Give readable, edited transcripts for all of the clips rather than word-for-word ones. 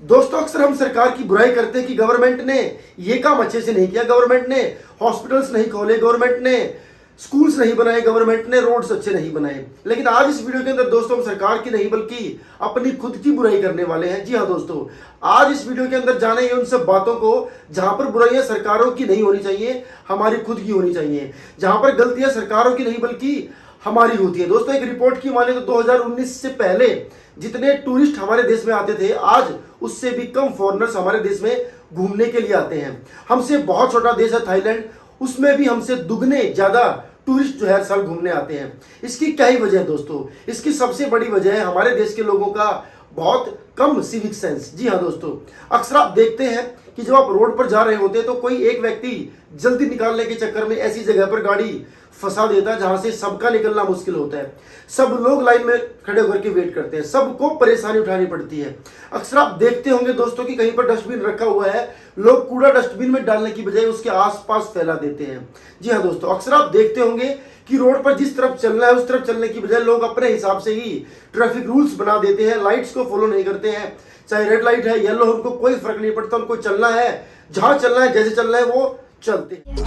दोस्तों अक्सर हम सरकार की बुराई करते हैं कि गवर्नमेंट ने ये काम अच्छे से नहीं किया, गवर्नमेंट ने हॉस्पिटल्स नहीं खोले, गवर्नमेंट ने स्कूल्स नहीं बनाए, गवर्नमेंट ने रोड्स अच्छे नहीं बनाए। लेकिन आज इस वीडियो के अंदर दोस्तों हम सरकार की नहीं बल्कि अपनी खुद की बुराई करने वाले हैं। जी हाँ दोस्तों, आज इस वीडियो के अंदर जानेंगे उन सब बातों को जहां पर बुराइयां सरकारों की नहीं होनी चाहिए, हमारी खुद की होनी चाहिए। जहां पर गलतियां सरकारों की नहीं बल्कि हमारी होती है। दोस्तों एक रिपोर्ट की माने तो 2019 से पहले जितने टूरिस्ट हमारे देश में आते थे, आज उससे भी कम फॉरेनर्स हमारे देश में घूमने के लिए आते हैं। हमसे बहुत छोटा देश है थाईलैंड, उसमें भी हमसे दुगने ज्यादा टूरिस्ट जो है हर साल घूमने आते हैं। इसकी क्या ही वजह है दोस्तों? इसकी सबसे बड़ी वजह है हमारे देश के लोगों का बहुत कम सिविक सेंस। जी हाँ दोस्तों, अक्सर आप देखते हैं कि जब आप रोड पर जा रहे होते हैं तो कोई एक व्यक्ति जल्दी निकालने के चक्कर में ऐसी जगह पर गाड़ी फंसा देता है जहां से सबका निकलना मुश्किल होता है। सब लोग लाइन में खड़े होकर के वेट करते हैं, सबको परेशानी उठानी पड़ती है। अक्सर आप देखते होंगे दोस्तों कि कहीं पर डस्टबिन रखा हुआ है, लोग कूड़ा डस्टबिन में डालने की बजाय उसके आसपास फैला देते हैं। जी हाँ दोस्तों, अक्सर आप देखते होंगे कि रोड पर जिस तरफ चलना है उस तरफ चलने की बजाय लोग अपने हिसाब से ही ट्रैफिक रूल्स बना देते हैं, लाइट्स को फॉलो नहीं करते हैं। चाहे रेड लाइट है, येलो, उनको कोई फर्क नहीं पड़ता, उनको चलना है, जहां चलना है, जैसे चलना है वो चलते हैं।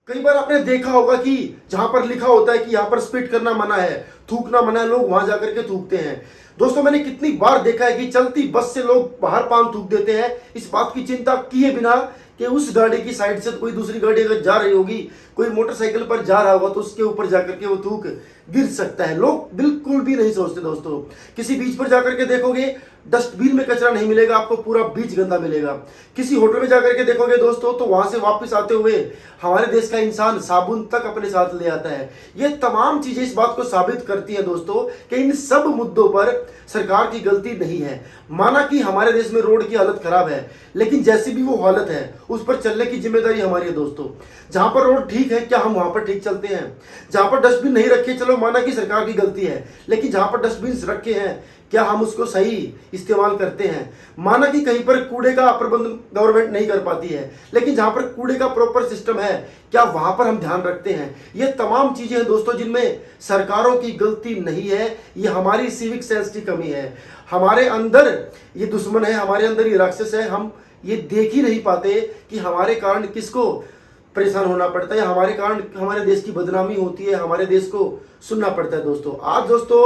कई बार आपने देखा होगा कि जहां पर लिखा होता है कि यहां पर स्पिट करना मना है, थूकना मना है, लोग वहां जाकर के थूकते हैं। दोस्तों मैंने कितनी बार देखा है कि चलती बस से लोग बाहर पान थूक देते हैं, इस बात की चिंता किए बिना कि उस गाड़ी की साइड से कोई दूसरी गाड़ी अगर जा रही होगी, कोई मोटरसाइकिल पर जा रहा होगा तो उसके ऊपर जाकर के वो थूक गिर सकता है। लोग बिल्कुल भी नहीं सोचते दोस्तों। किसी बीच पर जाकर के देखोगे डस्टबिन में कचरा नहीं मिलेगा, आपको पूरा बीच गंदा मिलेगा। किसी होटल में जाकर के देखोगे दोस्तों तो वहां से वापस आते हुए हमारे देश का इंसान साबुन तक अपने साथ ले आता है। ये तमाम चीजें इस बात को साबित करती हैं दोस्तों कि इन सब मुद्दों पर सरकार की गलती नहीं है। माना कि हमारे देश में रोड की हालत खराब है, लेकिन जैसी भी वो हालत है उस पर चलने की जिम्मेदारी हमारी है दोस्तों। जहां पर रोड ठीक है, क्या हम वहां पर ठीक चलते हैं? जहां पर डस्टबिन नहीं रखे, चलो माना कि सरकार की गलती है, लेकिन जहां पर डस्टबिन रखे हैं क्या हम उसको सही इस्तेमाल करते हैं? माना कि कहीं पर कूड़े का प्रबंध गवर्नमेंट नहीं कर पाती है, लेकिन जहां पर कूड़े का प्रॉपर सिस्टम है क्या वहां पर हम ध्यान रखते हैं? ये तमाम चीजें हैं दोस्तों जिनमें सरकारों की गलती नहीं है, ये हमारी सिविक सेंस की कमी है। हमारे अंदर ये दुश्मन है, हमारे अंदर ये राक्षस है, हम ये देख ही नहीं पाते कि हमारे कारण किसको परेशान होना पड़ता है, हमारे कारण हमारे देश की बदनामी होती है, हमारे देश को सुनना पड़ता है। दोस्तों आज दोस्तों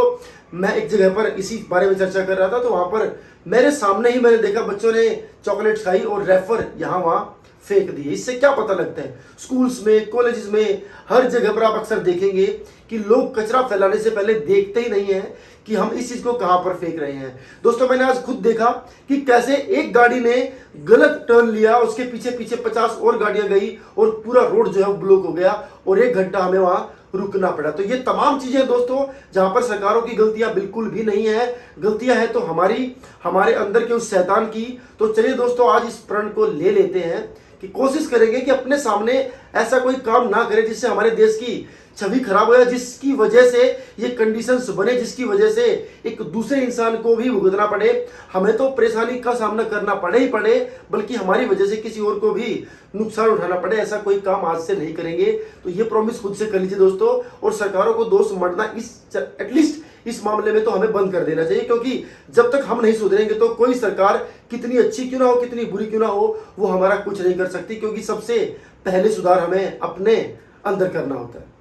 मैं एक जगह पर इसी बारे में चर्चा कर रहा था तो वहां पर मेरे सामने ही मैंने देखा बच्चों ने चॉकलेट खाई और रेफर यहाँ वहां फेंक दिए। इससे क्या पता लगता है? स्कूल्स में, कॉलेजेस में, हर जगह पर आप अक्सर देखेंगे कि लोग कचरा फैलाने से पहले देखते ही नहीं है कि हम इस चीज को कहां पर फेंक रहे हैं। दोस्तों मैंने आज खुद देखा कि कैसे एक गाड़ी ने गलत टर्न लिया, उसके पीछे पीछे 50 और गाड़ियां गई और पूरा रोड जो है वो ब्लॉक हो गया और 1 घंटा हमें वहां रुकना पड़ा। तो ये तमाम चीजें दोस्तों जहां पर सरकारों की गलतियां बिल्कुल भी नहीं है, गलतियां हैं तो हमारे अंदर के उस शैतान की। तो चलिए दोस्तों आज इस प्रण को ले लेते हैं कि कोशिश करेंगे कि अपने सामने ऐसा कोई काम ना करें जिससे हमारे देश की छवि खराब हो जाए, जिसकी वजह से ये कंडीशंस बने, जिसकी वजह से एक दूसरे इंसान को भी भुगतना पड़े। हमें तो परेशानी का सामना करना पड़े ही पड़े, बल्कि हमारी वजह से किसी और को भी नुकसान उठाना पड़े, ऐसा कोई काम आज से नहीं करेंगे। तो ये प्रॉमिस खुद से कर लीजिए दोस्तों। और सरकारों को दोष मढ़ना एटलीस्ट इस मामले में तो हमें बंद कर देना चाहिए, क्योंकि जब तक हम नहीं सुधरेंगे तो कोई सरकार कितनी अच्छी क्यों ना हो, कितनी बुरी क्यों ना हो, वो हमारा कुछ नहीं कर सकती, क्योंकि सबसे पहले सुधार हमें अपने अंदर करना होता है।